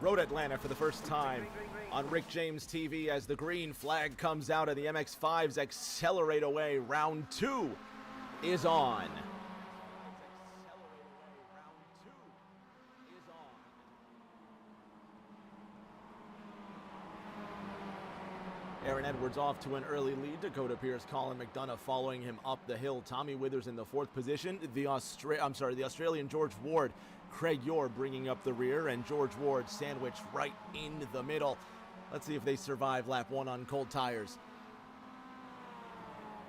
Road Atlanta for the first time on Rick James TV as the green flag comes out and the MX-5s accelerate away. Round 2 is on. Aaron Edwards off to an early lead. Dakota Pierce, Colin McDonough following him up the hill. Tommy Withers in the 4th position. The Australian George Ward, Craig Yore bringing up the rear, and George Ward sandwiched right in the middle. Let's see if they survive lap 1 on cold tires.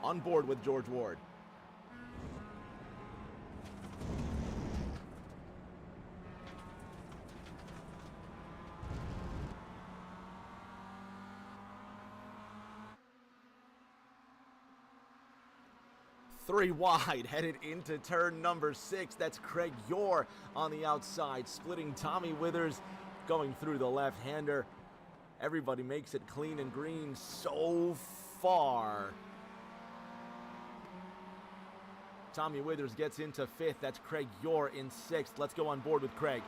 On board with George Ward. Three wide, headed into turn number 6. That's Craig Yore on the outside, splitting Tommy Withers, going through the left-hander. Everybody makes it clean and green so far. Tommy Withers gets into 5th. That's Craig Yore in 6th. Let's go on board with Craig.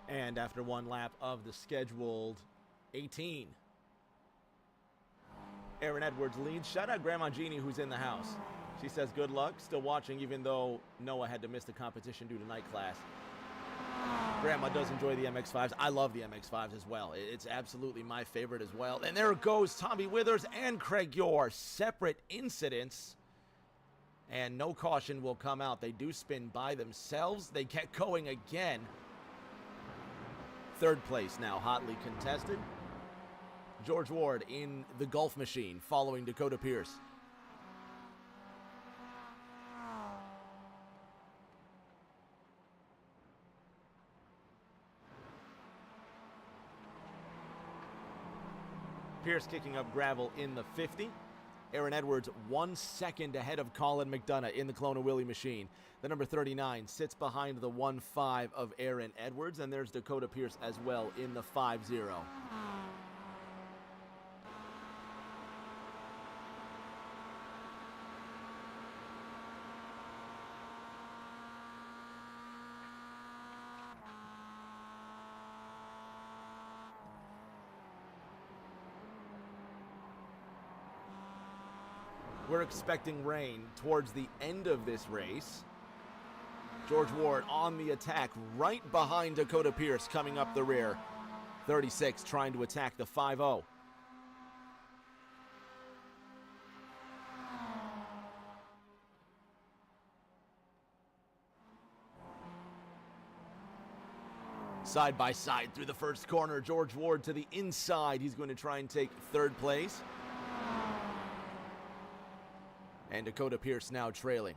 And after one lap of the scheduled 18, Aaron Edwards leads. Shout out Grandma Jeannie, who's in the house. She says good luck, still watching even though Noah had to miss the competition due to night class. Grandma does enjoy the MX-5s. I love the MX-5s as well. It's absolutely my favorite as well. And there goes Tommy Withers and Craig Yore. Separate incidents. And no caution will come out. They do spin by themselves. They get going again. 3rd place now, hotly contested. George Ward in the Gulf Machine, following Dakota Pierce. Pierce kicking up gravel in the 50. Aaron Edwards 1 second ahead of Colin McDonough in the Kelowna Willie machine. The number 39 sits behind the 1.5 of Aaron Edwards, and there's Dakota Pierce as well in the 5.0. We're expecting rain towards the end of this race. George Ward on the attack right behind Dakota Pierce coming up the rear. 36 trying to attack the 5.0. Side by side through the first corner. George Ward to the inside. He's going to try and take 3rd place. And Dakota Pierce now trailing.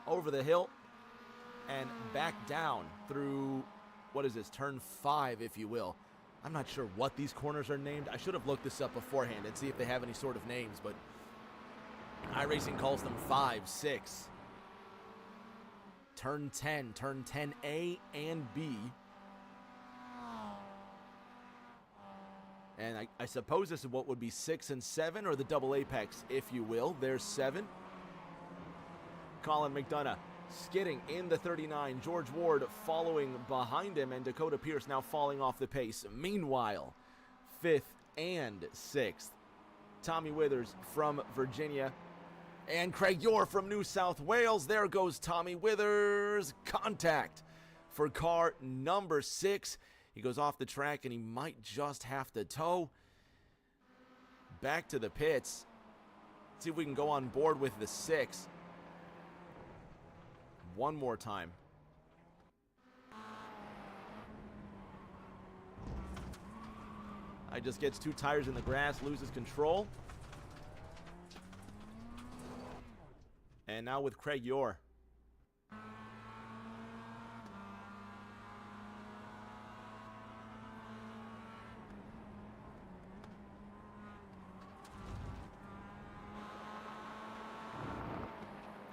Over the hill and back down through, what is this, turn 5, if you will. I'm not sure what these corners are named. I should have looked this up beforehand and see if they have any sort of names, but iRacing calls them 5, 6. Turn 10, turn 10A and B. And I suppose this is what would be 6 and 7, or the double apex, if you will. There's 7. Colin McDonough skidding in the 39. George Ward following behind him, and Dakota Pierce now falling off the pace. Meanwhile, 5th and 6th. Tommy Withers from Virginia and Craig Yore from New South Wales. There goes Tommy Withers. Contact for car number 6. He goes off the track and he might just have to tow. Back to the pits. See if we can go on board with the 6. One more time. I just gets 2 tires in the grass, loses control. And now with Craig Yore.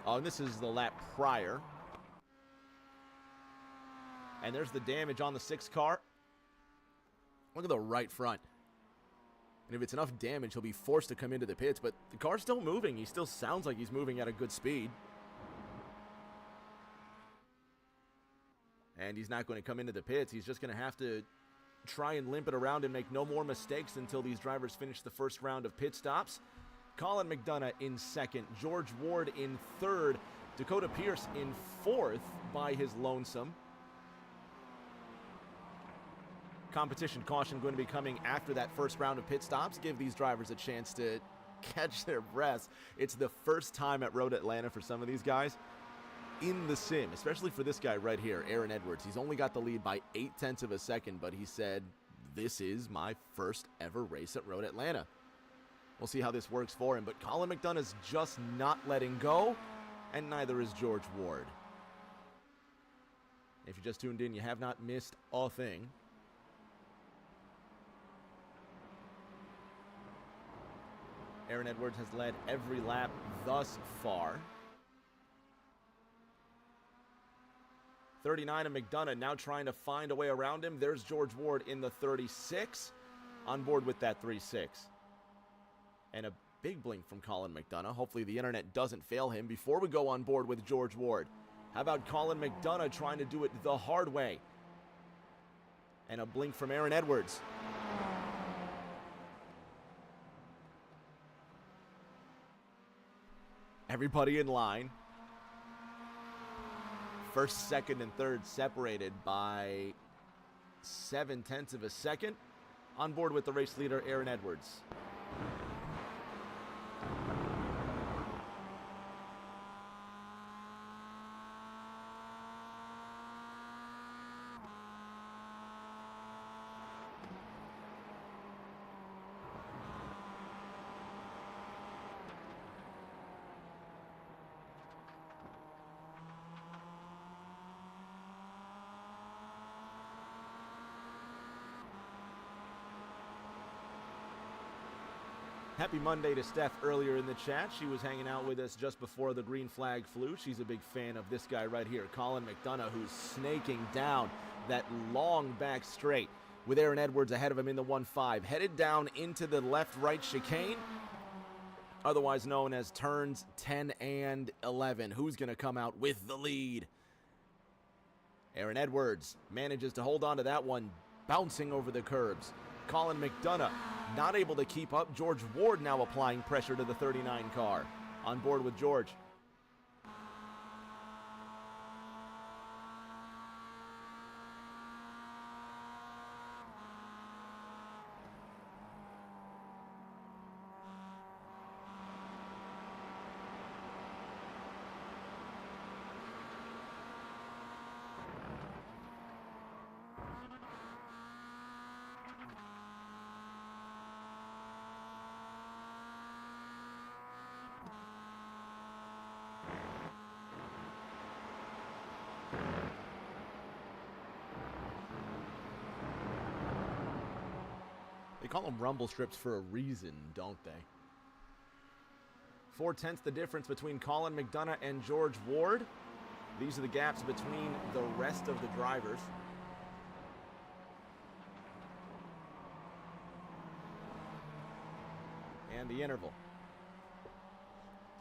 Oh, and this is the lap prior. And there's the damage on the 6 car. Look at the right front. And if it's enough damage, he'll be forced to come into the pits. But the car's still moving. He still sounds like he's moving at a good speed. And he's not going to come into the pits. He's just going to have to try and limp it around and make no more mistakes until these drivers finish the first round of pit stops. Colin McDonough in second. George Ward in third. Dakota Pierce in fourth by his lonesome. Competition caution going to be coming after that first round of pit stops. Give these drivers a chance to catch their breaths. It's the first time at Road Atlanta for some of these guys in the sim, especially for this guy right here, Aaron Edwards. He's only got the lead by 0.8 of a second, but he said, this is my first ever race at Road Atlanta. We'll see how this works for him, but Colin McDonough's just not letting go, and neither is George Ward. If you just tuned in, you have not missed a thing. Aaron Edwards has led every lap thus far. 39 of McDonough now trying to find a way around him. There's George Ward in the 36, on board with that 3.6. And a big blink from Colin McDonough. Hopefully the internet doesn't fail him before we go on board with George Ward. How about Colin McDonough trying to do it the hard way? And a blink from Aaron Edwards. Everybody in line. First, second, and third separated by 0.7 of a second. On board with the race leader, Aaron Edwards. Happy Monday to Steph earlier in the chat. She was hanging out with us just before the green flag flew. She's a big fan of this guy right here, Colin McDonough, who's snaking down that long back straight with Aaron Edwards ahead of him in the 1.5. Headed down into the left-right chicane, otherwise known as turns 10 and 11. Who's going to come out with the lead? Aaron Edwards manages to hold on to that one, bouncing over the curbs. Colin McDonough not able to keep up. George Ward now applying pressure to the 39 car. On board with George. They call them rumble strips for a reason, don't they? 0.4 the difference between Colin McDonough and George Ward. These are the gaps between the rest of the drivers. And the interval.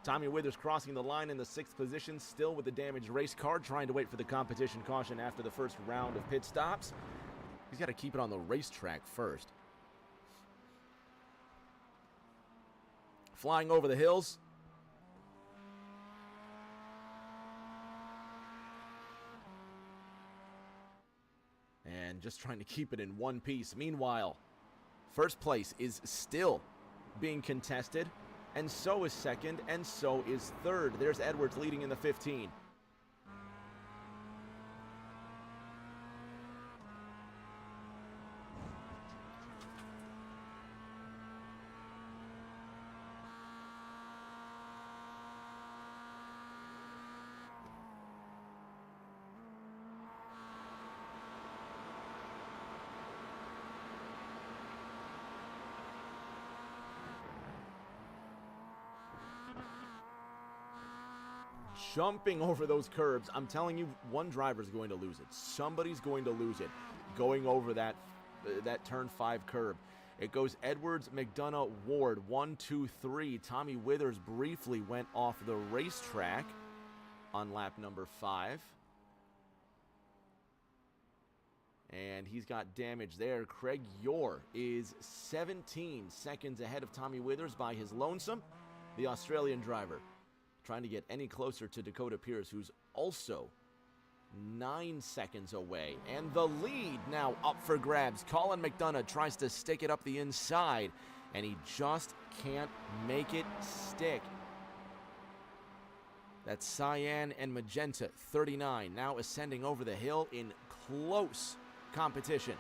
Tommy Withers crossing the line in the 6th position, still with the damaged race car, trying to wait for the competition caution after the first round of pit stops. He's got to keep it on the racetrack first. Flying over the hills. And just trying to keep it in one piece. Meanwhile, first place is still being contested, and so is second, and so is third. There's Edwards leading in the 15. jumping over those curbs. I'm telling you, one driver's going to lose it. Somebody's going to lose it going over that turn 5 curb. It goes Edwards, McDonough, Ward, 1, 2, 3. Tommy Withers briefly went off the racetrack on lap number 5. And he's got damage there. Craig Yore is 17 seconds ahead of Tommy Withers by his lonesome. The Australian driver trying to get any closer to Dakota Pierce, who's also 9 seconds away. And the lead now up for grabs. Colin McDonough tries to stick it up the inside, and he just can't make it stick. That's cyan and magenta, 39, now ascending over the hill in close competition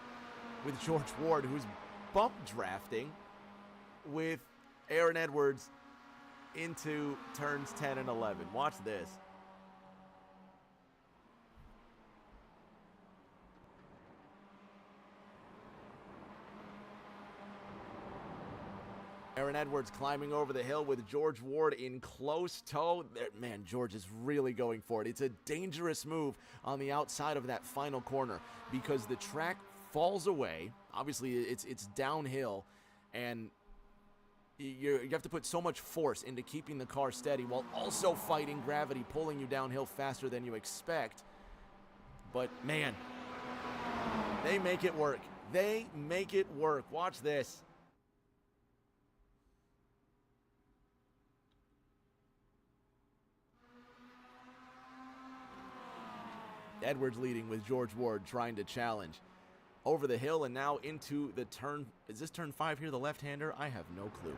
with George Ward, who's bump drafting with Aaron Edwards into turns 10 and 11. Watch this. Aaron Edwards climbing over the hill with George Ward in close tow. Man, George is really going for it. It's a dangerous move on the outside of that final corner because the track falls away. Obviously, it's downhill, and you have to put so much force into keeping the car steady while also fighting gravity, pulling you downhill faster than you expect. But, man, they make it work. They make it work. Watch this. Edwards leading with George Ward trying to challenge. Over the hill and now into the turn. Is this turn 5 here, the left-hander? I have no clue.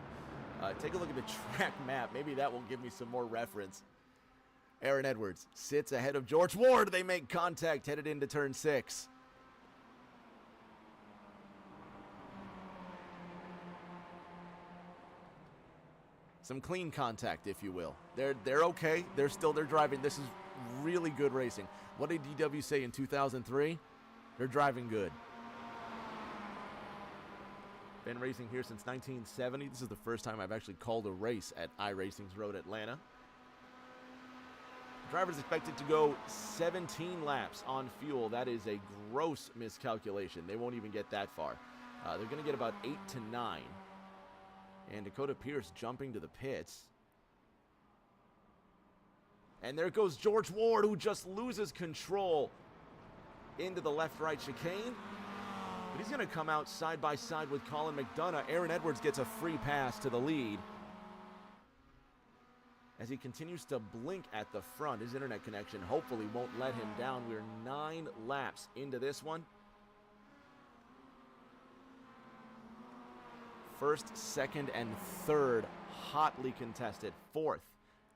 Take a look at the track map. Maybe that will give me some more reference. Aaron Edwards sits ahead of George Ward. They make contact headed into turn 6. Some clean contact, if you will. They're okay. They're driving. This is really good racing. What did DW say in 2003? They're driving good. Been racing here since 1970. This is the first time I've actually called a race at iRacing's Road Atlanta. The driver's expected to go 17 laps on fuel. That is a gross miscalculation. They won't even get that far. They're going to get about 8 to 9. And Dakota Pierce jumping to the pits. And there goes George Ward, who just loses control into the left-right chicane. But he's going to come out side by side with Colin McDonough. Aaron Edwards gets a free pass to the lead as he continues to blink at the front. His internet connection hopefully won't let him down. We're 9 laps into this one. First, second, and third hotly contested. Fourth,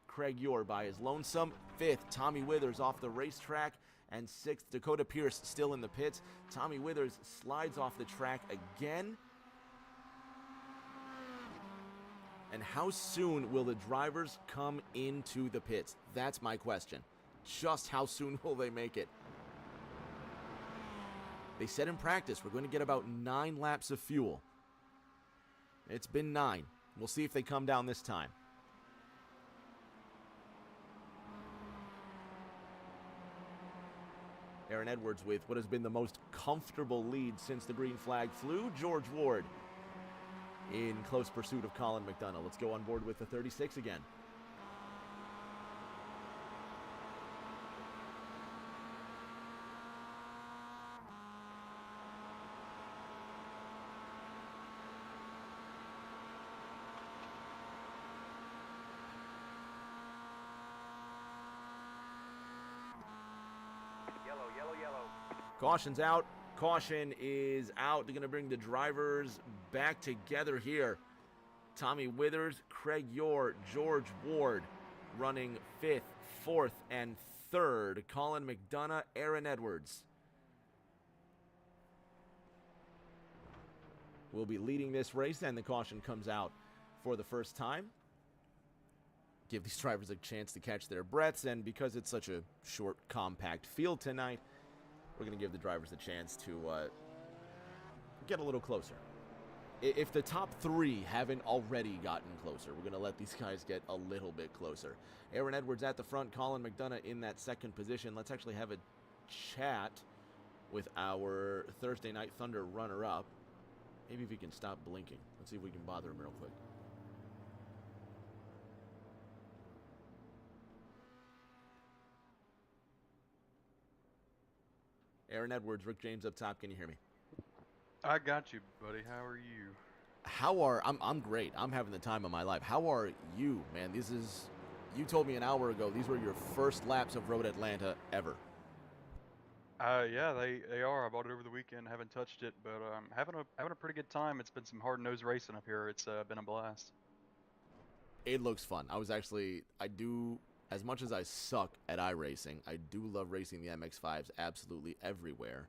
Craig Yore by his lonesome. Fifth, Tommy Withers off the racetrack. And sixth, Dakota Pierce still in the pits. Tommy Withers slides off the track again. And how soon will the drivers come into the pits? That's my question. Just how soon will they make it? They said in practice we're going to get about 9 laps of fuel. It's been 9. We'll see if they come down this time. Aaron Edwards with what has been the most comfortable lead since the green flag flew. George Ward in close pursuit of Colin McDonough. Let's go on board with the 36 again. Yellow. Caution's out. Caution is out. They're going to bring the drivers back together here. Tommy Withers, Craig Yore, George Ward running 5th, 4th, and 3rd. Colin McDonough, Aaron Edwards will be leading this race, and the caution comes out for the first time. Give these drivers a chance to catch their breaths, and because it's such a short, compact field tonight, we're going to give the drivers a chance to get a little closer. If the top 3 haven't already gotten closer, we're going to let these guys get a little bit closer. Aaron Edwards at the front, Colin McDonough in that second position. Let's actually have a chat with our Thursday Night Thunder runner-up. Maybe if he can stop blinking. Let's see if we can bother him real quick. Aaron Edwards, Rick James up top. Can you hear me? I got you, buddy. How are you? I'm great. I'm having the time of my life. How are you, man? You told me an hour ago these were your first laps of Road Atlanta ever. Yeah, they are. I bought it over the weekend. Haven't touched it, but having a pretty good time. It's been some hard-nosed racing up here. It's been a blast. It looks fun. I do, as much as I suck at iRacing, I do love racing the MX-5s absolutely everywhere.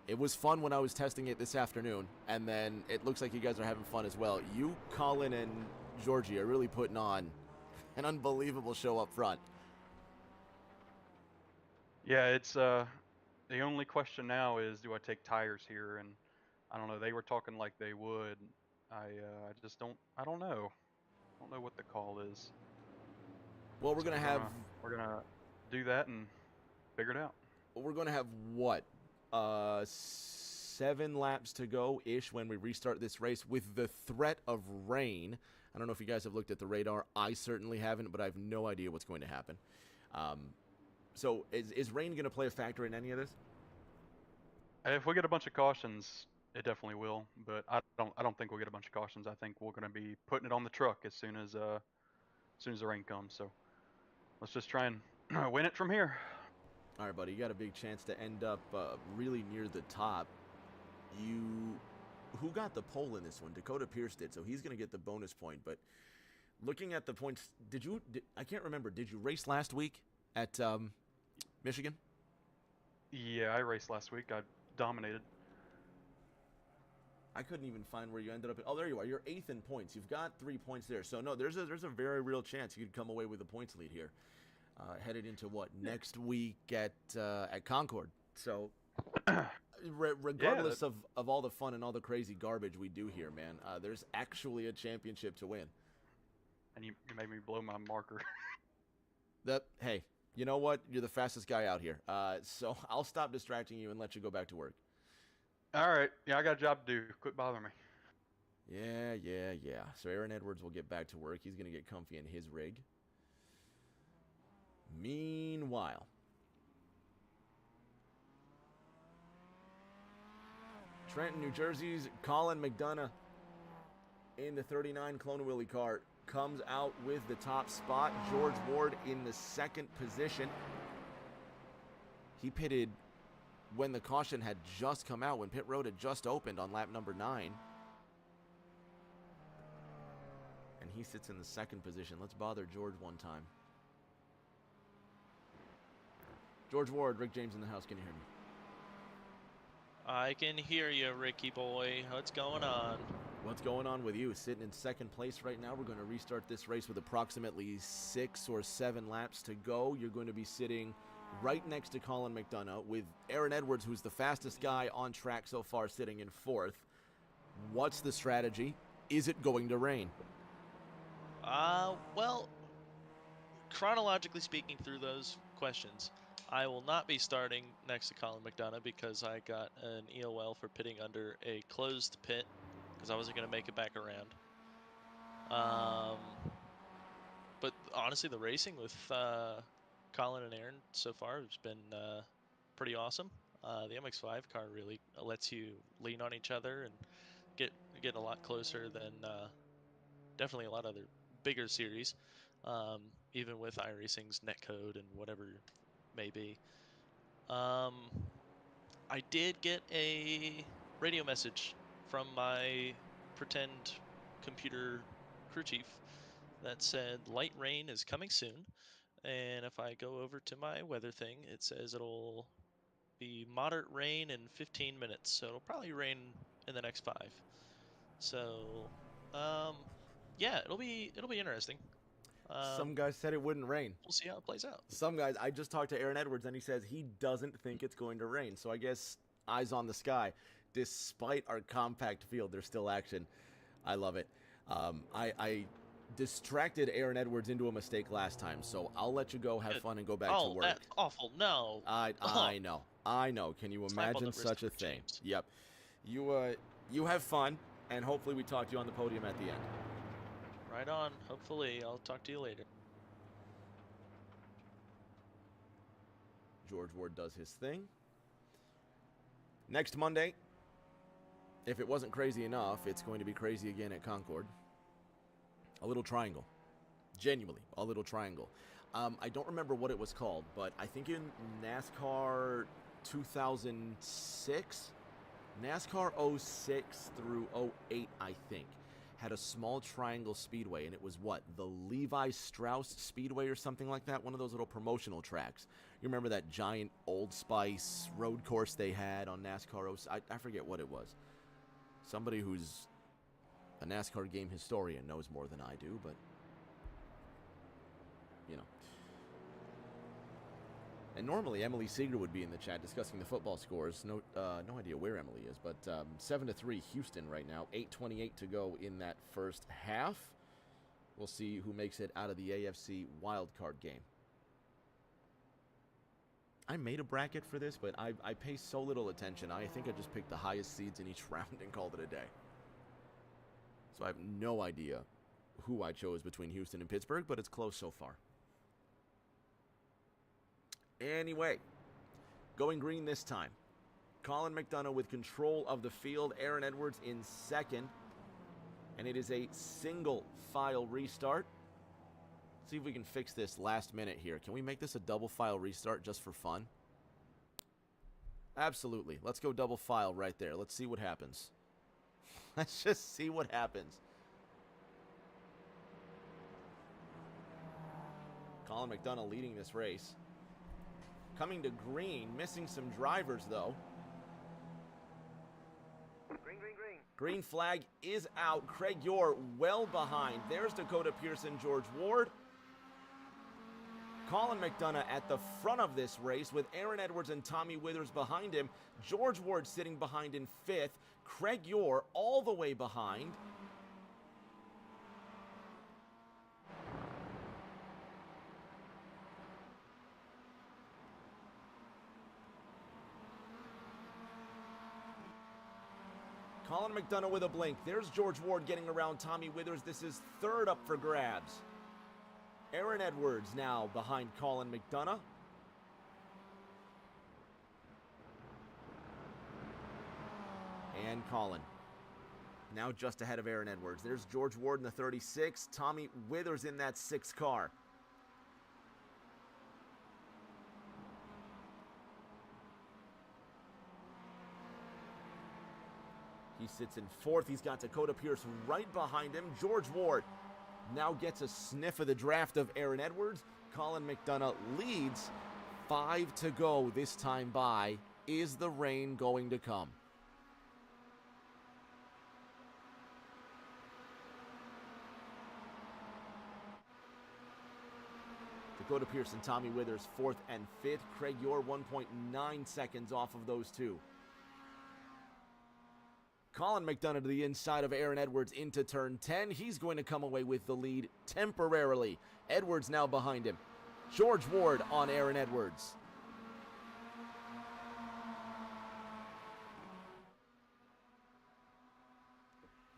It was fun when I was testing it this afternoon, and then it looks like you guys are having fun as well. You, Colin, and Georgie are really putting on an unbelievable show up front. Yeah, it's the only question now is, do I take tires here? And I don't know. They were talking like they would. I just don't. I don't know. I don't know what the call is. Well, we're gonna do that and figure it out. We're gonna have what? 7 laps to go-ish when we restart this race with the threat of rain. I don't know if you guys have looked at the radar. I certainly haven't, but I have no idea what's going to happen. So is rain going to play a factor in any of this? If we get a bunch of cautions, it definitely will. But I don't think we'll get a bunch of cautions. I think we're going to be putting it on the truck as soon as the rain comes. So let's just try and win it from here. All right, buddy. You got a big chance to end up really near the top. Who got the pole in this one? Dakota Pierce did, so he's going to get the bonus point. But looking at the points, I can't remember. Did you race last week at Michigan? Yeah, I raced last week. I dominated. I couldn't even find where you ended up. Oh, there you are. You're 8th in points. You've got 3 points there. So no, there's a very real chance you could come away with a points lead here, headed into next week at Concord. So regardless of all the fun and all the crazy garbage we do here, man, there's actually a championship to win. And you made me blow my marker. Hey, you know what? You're the fastest guy out here. So I'll stop distracting you and let you go back to work. All right. Yeah, I got a job to do. Quit bothering me. Yeah. So Aaron Edwards will get back to work. He's going to get comfy in his rig. Meanwhile, Trenton, New Jersey's Colin McDonough in the 39 Clone Willie car comes out with the top spot. George Ward in the second position. He pitted when the caution had just come out, when pit road had just opened on lap number 9. And he sits in the second position. Let's bother George one time. George Ward, Rick James in the house. Can you hear me? I can hear you, Ricky boy. What's going on? What's going on with you? Sitting in second place right now. We're going to restart this race with approximately 6 or 7 laps to go. You're going to be sitting right next to Colin McDonough with Aaron Edwards, who's the fastest guy on track so far, sitting in 4th. What's the strategy? Is it going to rain? Well, chronologically speaking through those questions, I will not be starting next to Colin McDonough because I got an EOL for pitting under a closed pit because I wasn't going to make it back around. But honestly, the racing with Colin and Aaron so far has been pretty awesome. The MX-5 car really lets you lean on each other and get a lot closer than definitely a lot of other bigger series, even with iRacing's netcode and whatever may be. I did get a radio message from my pretend computer crew chief that said light rain is coming soon, and if I go over to my weather thing, it says it'll be moderate rain in 15 minutes, so it'll probably rain in the next 5. So yeah, it'll be interesting. Some guys said it wouldn't rain. We'll see how it plays out. Some guys, I just talked to Aaron Edwards, and he says he doesn't think it's going to rain. So I guess eyes on the sky. despite our compact field, there's still action. I love it. I distracted Aaron Edwards into a mistake last time, so I'll let you go have fun and go back to work. Oh, that's awful. No. I know. Can you Slap on the imagine wrist such a for thing? James. Yep. You have fun, and hopefully we talk to you on the podium at the end. Right on. Hopefully, I'll talk to you later. George Ward does his thing. Next Monday, if it wasn't crazy enough, it's going to be crazy again at Concord. A little triangle. Genuinely, a little triangle. I don't remember what it was called, but I think in NASCAR 2006, NASCAR 06 through 08, I think, had a small triangle speedway, and it was what? The Levi Strauss Speedway or something like that? One of those little promotional tracks. You remember that giant Old Spice road course they had on NASCAR 06? I forget what it was. Somebody who's a NASCAR game historian knows more than I do, but, you know. And normally Emily Seeger would be in the chat discussing the football scores. No idea where Emily is, but 7-3 Houston right now. 8:28 to go in that first half. We'll see who makes it out of the AFC wildcard game. I made a bracket for this, but I pay so little attention. I think I just picked the highest seeds in each round and called it a day. So I have no idea who I chose between Houston and Pittsburgh, but it's close so far. Anyway, going green this time. Colin McDonough with control of the field. Aaron Edwards in second. And it is a single file restart. See if we can fix this last minute here. Can we make this a double file restart just for fun? Absolutely. Let's go double file right there. Let's see what happens. Let's just see what happens. Colin McDonough leading this race. Coming to green, missing some drivers though. Green. Green flag is out. Craig Yore well behind. There's Dakota Pearson, George Ward. Colin McDonough at the front of this race with Aaron Edwards and Tommy Withers behind him. George Ward sitting behind in fifth. Craig Yore all the way behind. Colin McDonough with a blink. There's George Ward getting around Tommy Withers. This is third up for grabs. Aaron Edwards now behind Colin McDonough. And Colin now just ahead of Aaron Edwards. There's George Ward in the 36. Tommy Withers in that 6 car. He sits in fourth. He's got Dakota Pierce right behind him. George Ward now gets a sniff of the draft of Aaron Edwards. Colin McDonough leads. 5 to go this time by. Is the rain going to come? Dakota Pierce and Tommy Withers 4th and 5th. Craig Yore 1.9 seconds off of those two. Colin McDonough to the inside of Aaron Edwards into turn 10. He's going to come away with the lead temporarily. Edwards now behind him. George Ward on Aaron Edwards.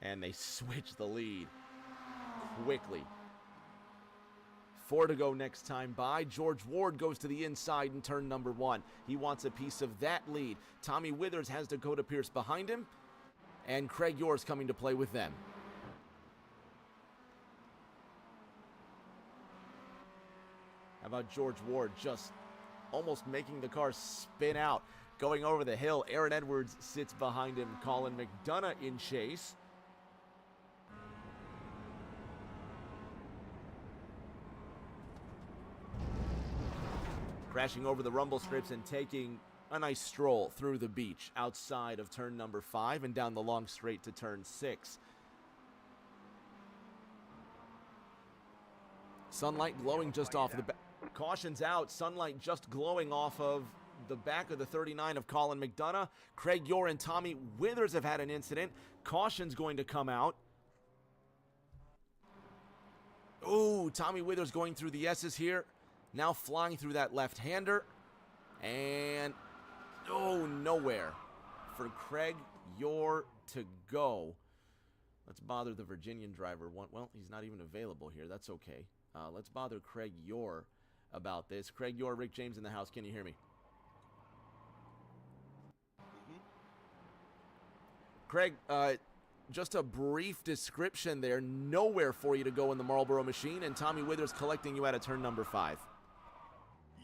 And they switch the lead quickly. 4 to go next time by. George Ward goes to the inside in turn number 1. He wants a piece of that lead. Tommy Withers has Dakota Pierce behind him. And Craig Yore's coming to play with them. How about George Ward just almost making the car spin out? Going over the hill, Aaron Edwards sits behind him. Colin McDonough in chase. Crashing over the rumble strips and taking a nice stroll through the beach outside of turn number 5 and down the long straight to turn 6. Sunlight glowing just off the back. Caution's out. Sunlight just glowing off of the back of the 39 of Colin McDonough. Craig Yore and Tommy Withers have had an incident. Caution's going to come out. Ooh, Tommy Withers going through the S's here. Now flying through that left-hander. And, oh, nowhere for Craig Yore to go. Let's bother the Virginian driver. Well, he's not even available here. That's okay. Let's bother Craig Yore about this. Craig Yore, Rick James in the house. Can you hear me? Craig, just a brief description there. Nowhere for you to go in the Marlboro machine, and Tommy Withers collecting you out of turn number 5.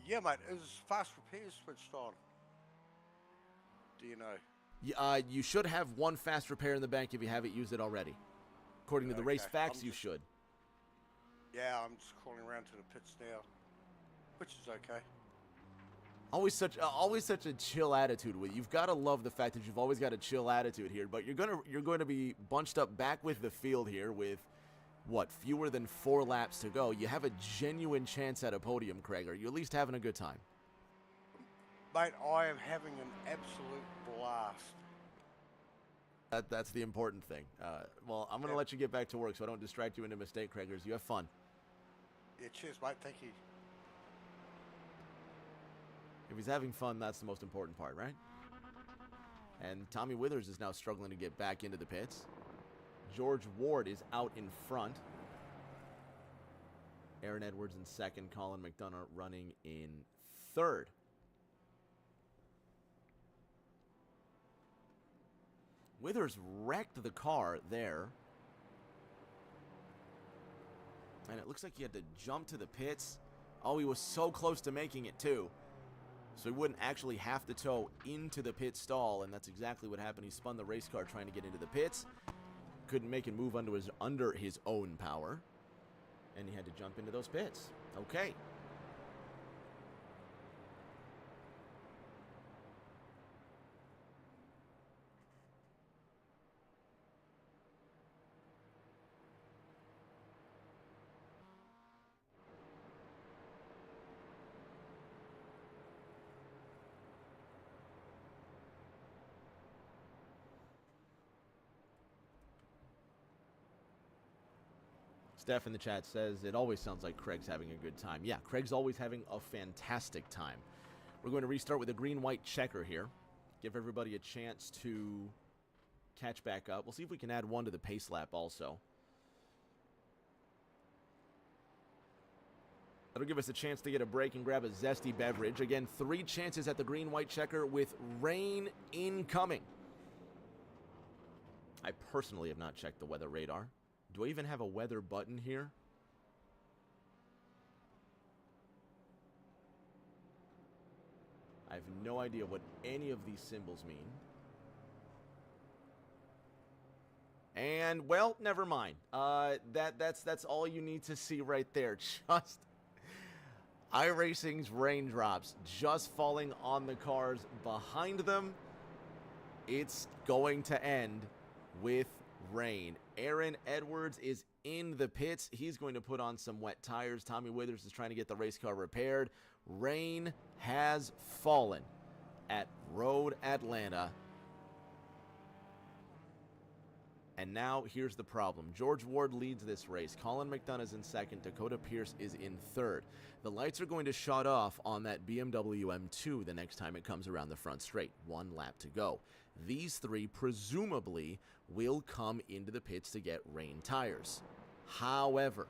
Yeah, mate. Is fast repairs switched on? Do you know? You should have one fast repair in the bank if you haven't used it already. According to the race facts, you should. Yeah, I'm just calling around to the pits now, which is okay. Always such a chill attitude with you. You've got to love the fact that you've always got a chill attitude here. But you're going to be bunched up back with the field here with what, fewer than 4 laps to go. You have a genuine chance at a podium, Craig. Are you at least having a good time? Mate, I am having an absolute blast. That's the important thing. Well, I'm going to let you get back to work so I don't distract you into mistake, Craigers. You have fun. Yeah, cheers, mate. Thank you. If he's having fun, that's the most important part, right? And Tommy Withers is now struggling to get back into the pits. George Ward is out in front. Aaron Edwards in second. Colin McDonough running in third. Withers wrecked the car there. And it looks like he had to jump to the pits. Oh, he was so close to making it, too. So he wouldn't actually have to tow into the pit stall, and that's exactly what happened. He spun the race car trying to get into the pits. Couldn't make it move under his own power. And he had to jump into those pits. Okay. Steph in the chat says, it always sounds like Craig's having a good time. Yeah, Craig's always having a fantastic time. We're going to restart with a green-white checker here. Give everybody a chance to catch back up. We'll see if we can add one to the pace lap also. That'll give us a chance to get a break and grab a zesty beverage. Again, 3 chances at the green-white checker with rain incoming. I personally have not checked the weather radar. Do I even have a weather button here? I have no idea what any of these symbols mean. And, well, never mind. That's all you need to see right there. Just iRacing's raindrops just falling on the cars behind them. It's going to end with rain. Aaron Edwards is in the pits. He's going to put on some wet tires. Tommy Withers is trying to get the race car repaired. Rain has fallen at Road Atlanta. And now here's the problem. George Ward leads this race. Colin McDonough is in second. Dakota Pierce is in third. The lights are going to shut off on that BMW M2 the next time it comes around the front straight. 1 lap to go. These 3 presumably will come into the pits to get rain tires. However,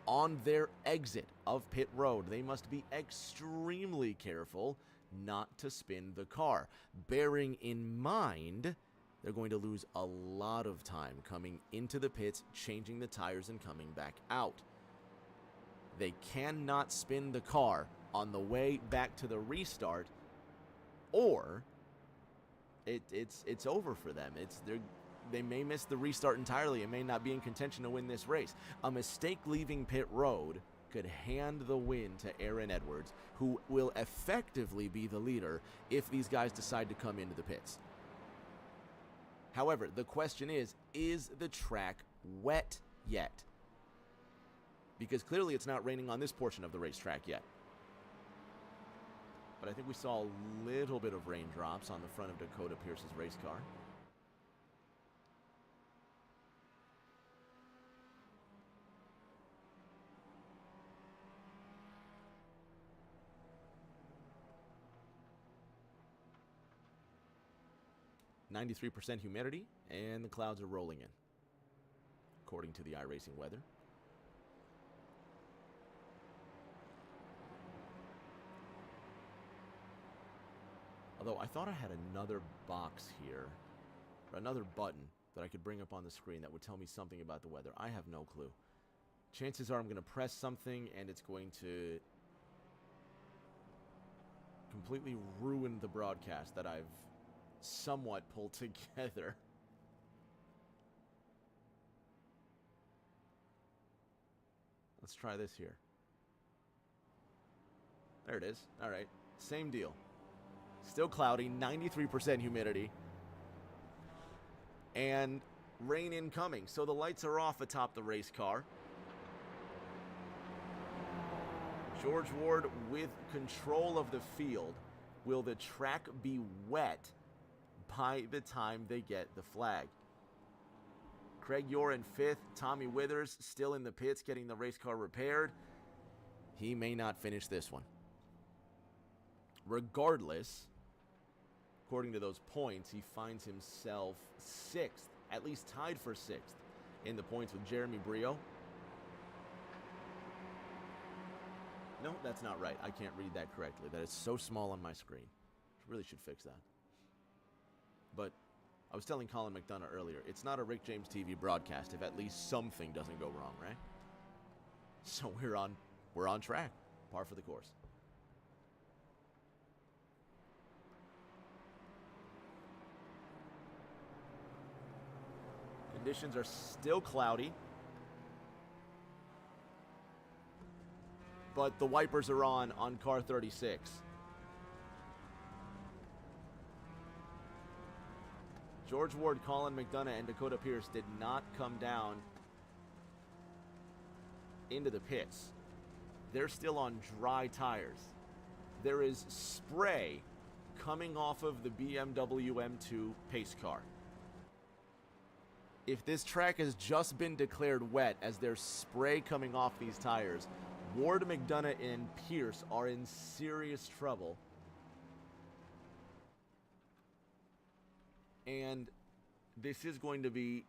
on their exit of pit road, they must be extremely careful not to spin the car, bearing in mind they're going to lose a lot of time coming into the pits, changing the tires, and coming back out. They cannot spin the car on the way back to the restart, or it's over for them. They may miss the restart entirely and may not be in contention to win this race. A mistake leaving pit road could hand the win to Aaron Edwards, who will effectively be the leader if these guys decide to come into the pits. However, the question is the track wet yet? Because clearly it's not raining on this portion of the racetrack yet. but I think we saw a little bit of raindrops on the front of Dakota Pierce's race car. %93 humidity, and the clouds are rolling in, according to the iRacing weather. Although I thought I had another box here, or another button that I could bring up on the screen that would tell me something about the weather. I have no clue. Chances are I'm going to press something and it's going to completely ruin the broadcast that I've somewhat pulled together. Let's try this here. There it is. All right. Same deal. Still cloudy, 93% humidity, and rain incoming. So the lights are off atop the race car. George Ward with control of the field. Will the track be wet by the time they get the flag? Craig Yore in 5th. Tommy Withers still in the pits getting the race car repaired. He may not finish this one. Regardless, according to those points, he finds himself 6th, at least tied for 6th in the points with Jeremy Brio. No, that's not right. I can't read that correctly. That is so small on my screen. Really should fix that. But I was telling Colin McDonough earlier, it's not a Rick James TV broadcast if at least something doesn't go wrong, right? So we're on track. Par for the course. Conditions are still cloudy, but the wipers are on car 36. George Ward, Colin McDonough, and Dakota Pierce did not come down into the pits. They're still on dry tires. There is spray coming off of the BMW M2 pace car. If this track has just been declared wet as there's spray coming off these tires, Ward, McDonough, and Pierce are in serious trouble. And this is going to be...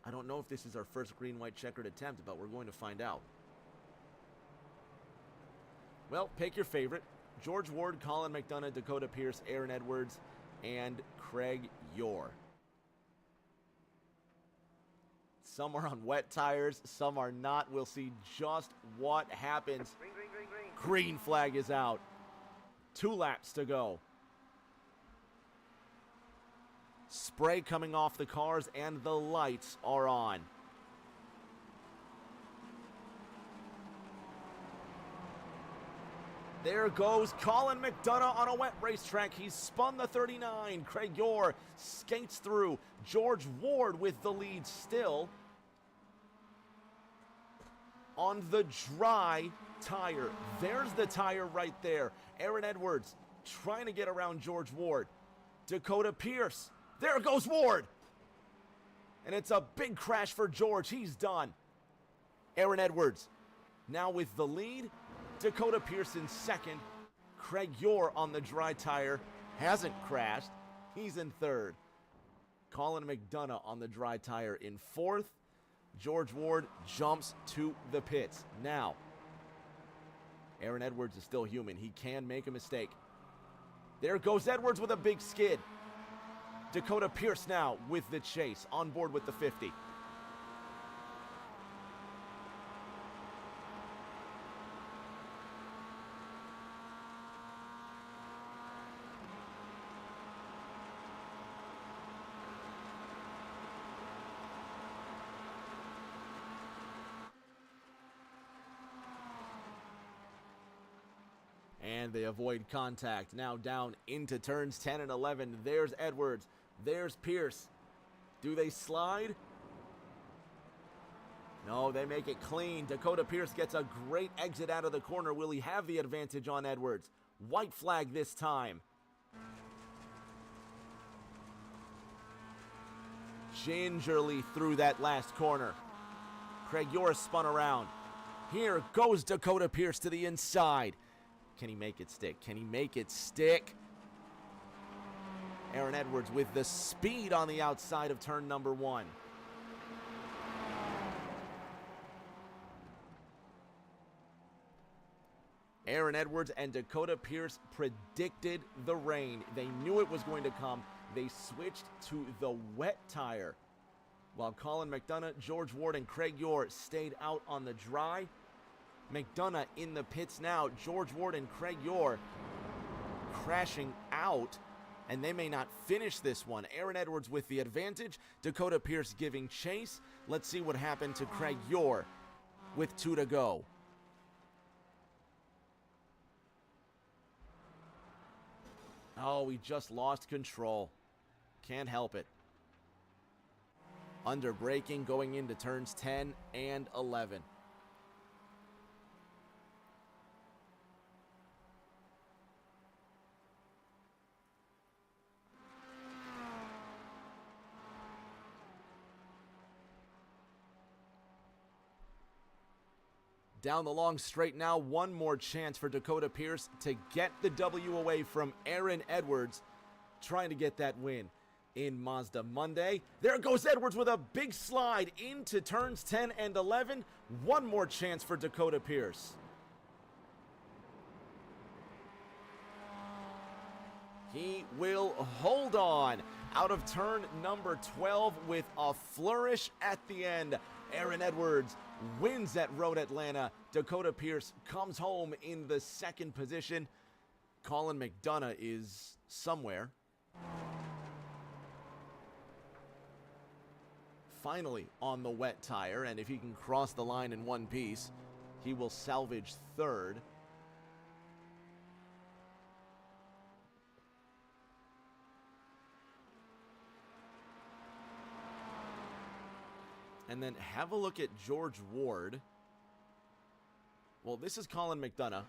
I don't know if this is our first green-white checkered attempt, but we're going to find out. Well, pick your favorite. George Ward, Colin McDonough, Dakota Pierce, Aaron Edwards, and Craig Yore. Some are on wet tires, some are not. We'll see just what happens. Green flag is out. 2 laps to go. Spray coming off the cars, and the lights are on. There goes Colin McDonough on a wet racetrack. He's spun the 39. Craig Yore skates through. George Ward with the lead still on the dry tire. There's the tire right there. Aaron Edwards trying to get around George Ward. Dakota Pierce. There goes Ward. And it's a big crash for George. He's done. Aaron Edwards now with the lead. Dakota Pierce in 2nd. Craig Yore on the dry tire. Hasn't crashed. He's in 3rd. Colin McDonough on the dry tire in 4th. George Ward jumps to the pits. Now, Aaron Edwards is still human. He can make a mistake. There goes Edwards with a big skid. Dakota Pierce now with the chase, on board with the 50. And they avoid contact. Now down into turns 10 and 11. There's Edwards. There's Pierce. Do they slide? No, they make it clean. Dakota Pierce gets a great exit out of the corner. Will he have the advantage on Edwards? White flag this time. Gingerly through that last corner. Craig York spun around. Here goes Dakota Pierce to the inside. Can he make it stick? Can he make it stick? Aaron Edwards with the speed on the outside of turn number 1. Aaron Edwards and Dakota Pierce predicted the rain. They knew it was going to come. They switched to the wet tire. While Colin McDonough, George Ward, and Craig York stayed out on the dry. McDonough in the pits now. George Ward and Craig York crashing out, and they may not finish this one. Aaron Edwards with the advantage. Dakota Pierce giving chase. Let's see what happened to Craig York with 2 to go. Oh, he just lost control. Can't help it. Under braking going into turns 10 and 11. Down the long straight now, one more chance for Dakota Pierce to get the W away from Aaron Edwards, trying to get that win in Mazda Monday. There goes Edwards with a big slide into turns 10 and 11. One more chance for Dakota Pierce. He will hold on out of turn number 12 with a flourish at the end. Aaron Edwards wins at Road Atlanta. Dakota Pierce comes home in the second position. Colin McDonough is somewhere. Finally on the wet tire, and if he can cross the line in one piece, he will salvage third. And then have a look at George Ward. Well, this is Colin McDonough.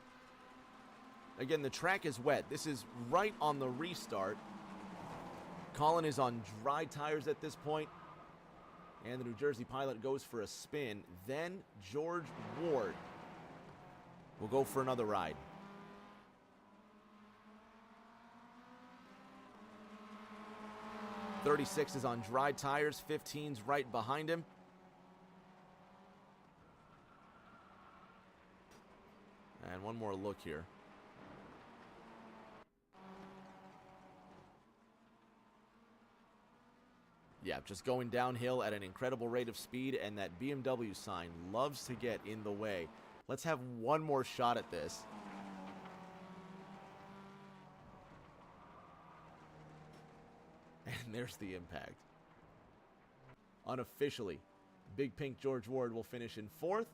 Again, the track is wet. This is right on the restart. Colin is on dry tires at this point. And the New Jersey pilot goes for a spin. Then George Ward will go for another ride. '36 is on dry tires. 15's right behind him. And one more look here. Yeah, just going downhill at an incredible rate of speed, and that BMW sign loves to get in the way. Let's have one more shot at this. And there's the impact. Unofficially, Big Pink George Ward will finish in fourth,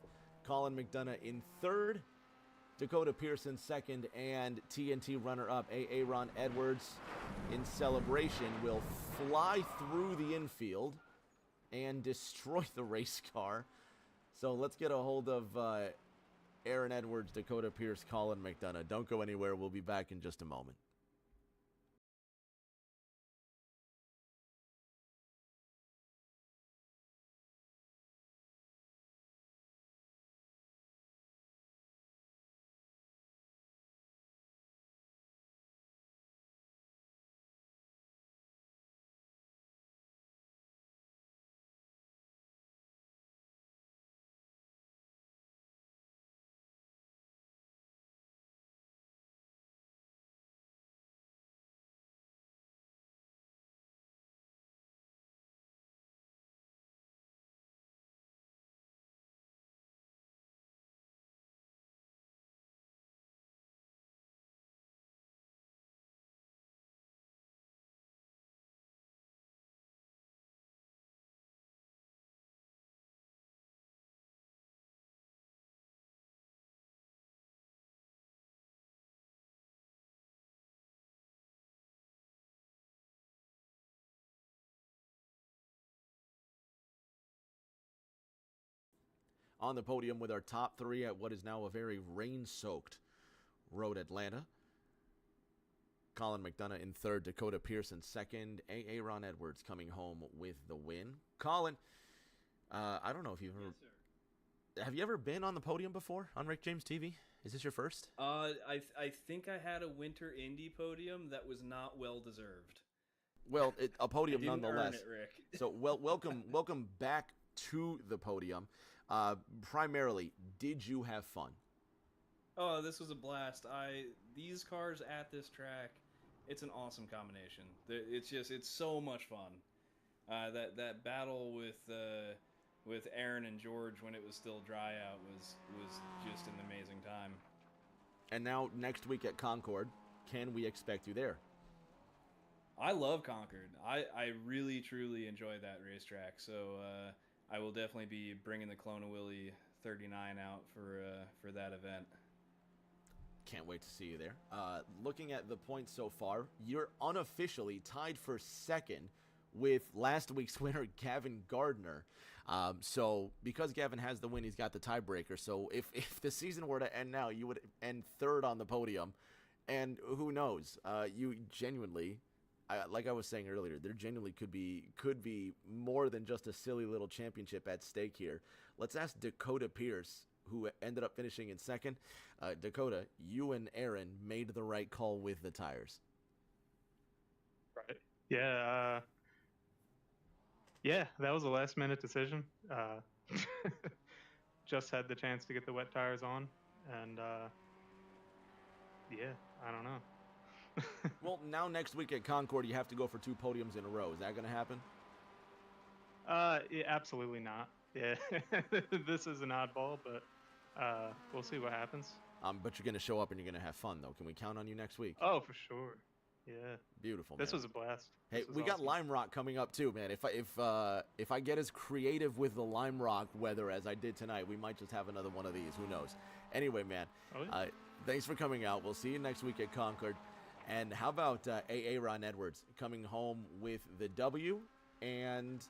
Colin McDonough in third, Dakota Pierce in second, and TNT runner-up Aaron Edwards in celebration will fly through the infield and destroy the race car. So let's get a hold of Aaron Edwards, Dakota Pierce, Colin McDonough. Don't go anywhere. We'll be back in just a moment. on the podium with our top three at what is now a very rain-soaked Road Atlanta. Colin McDonough in third, Dakota Pierce in second, Aaron Edwards coming home with the win. Colin, I don't know if you've ever... Yes, sir. Have you ever been on the podium before on Rick James TV? Is this your first? I think I had a Winter Indy podium that was not well deserved. Well, a podium I didn't nonetheless. earn it, Rick. So, welcome back to the podium. Primarily, did you have fun? Oh, this was a blast. These cars at this track, it's an awesome combination. It's so much fun. That battle with Aaron and George when it was still dry out was just an amazing time. And now next week at Concord, can we expect you there? I love Concord. I really truly enjoy that racetrack. So I will definitely be bringing the Clone Willie 39 out for that event. Can't wait to see you there. Looking at the points so far, you're unofficially tied for second with last week's winner, Gavin Gardner. So because Gavin has the win, he's got the tiebreaker. So if the season were to end now, you would end third on the podium. And who knows? You genuinely, like I was saying earlier, there genuinely could be more than just a silly little championship at stake here. Let's ask Dakota Pierce, who ended up finishing in second. Dakota, you and Aaron made the right call with the tires. Right. Yeah. Yeah, that was a last-minute decision. Just had the chance to get the wet tires on, and yeah, I don't know. Well, now next week at Concord, you have to go for 2 podiums in a row. Is that going to happen? Yeah, absolutely not. Yeah, this is an oddball, but we'll see what happens. But you're going to show up and you're going to have fun, though. Can we count on you next week? Oh, for sure. Yeah. Beautiful, This man. was a blast. Hey, This was we got awesome. Lime Rock coming up too, man. If I get as creative with the Lime Rock weather as I did tonight, we might just have another one of these. Who knows? Anyway, man, Oh, yeah. thanks for coming out. We'll see you next week at Concord. And how about Aaron Edwards coming home with the W? And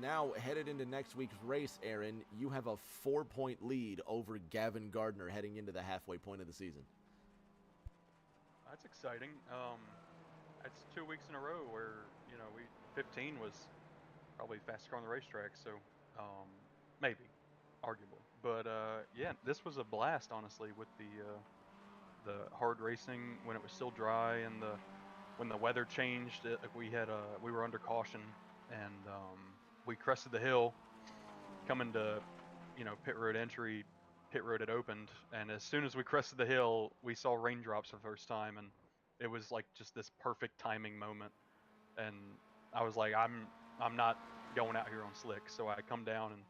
now headed into next week's race, Aaron, you have a 4-point lead over Gavin Gardner heading into the halfway point of the season. That's exciting. It's 2 weeks in a row where 15 was probably fastest car on the racetrack, so maybe, arguable. But yeah, this was a blast, honestly, with the hard racing when it was still dry and when the weather changed. We were under caution and we crested the hill, coming to pit road entry. Pit road had opened, and as soon as we crested the hill, we saw raindrops for the first time, and it was like just this perfect timing moment. And I was like, I'm not going out here on slick, so I come down and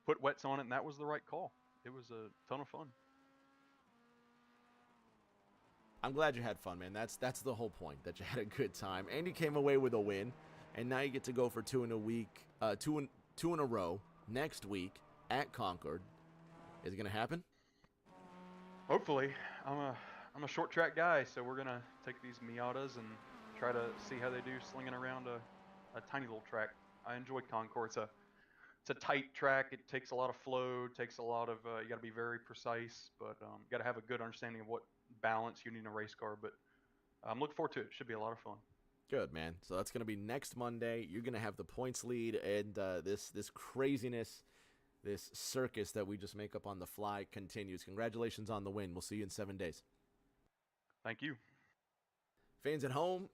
put wets on it, and that was the right call. It was a ton of fun. I'm glad you had fun, man. That's the whole point, that you had a good time. And you came away with a win, and now you get to go for two in a row next week at Concord. Is it gonna happen? Hopefully. I'm a short track guy, so we're gonna take these Miatas and try to see how they do slinging around a tiny little track. I enjoy Concord. It's a tight track. It takes a lot of flow. Takes a lot of you got to be very precise, but you got to have a good understanding of what balance you need in a race car. But I'm looking forward to it. Should be a lot of fun. Good, man. So that's gonna be next Monday. You're gonna have the points lead, and this craziness, this circus that we just make up on the fly continues. Congratulations on the win. We'll see you in 7 days. Thank you. Fans at home,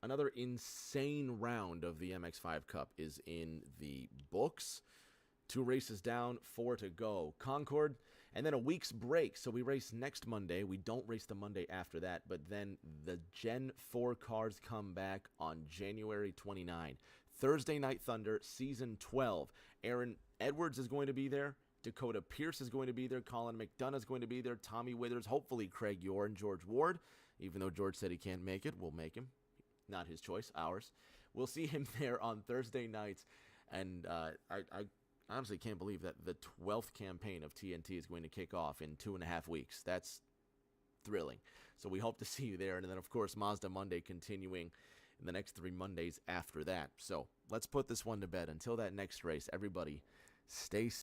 another insane round of the MX5 Cup is in the books. 2 races down, 4 to go. Concord, and then a week's break. So we race next Monday. We don't race the Monday after that, but then the Gen 4 cars come back on January 29. Thursday Night Thunder, Season 12. Aaron Edwards is going to be there. Dakota Pierce is going to be there. Colin McDonough is going to be there. Tommy Withers, hopefully Craig Yor and George Ward. Even though George said he can't make it, we'll make him. Not his choice, ours. We'll see him there on Thursday nights. And I honestly can't believe that the 12th campaign of TNT is going to kick off in 2.5 weeks. That's thrilling. So we hope to see you there. And then, of course, Mazda Monday continuing in the next 3 Mondays after that. So let's put this one to bed. Until that next race, everybody stay safe.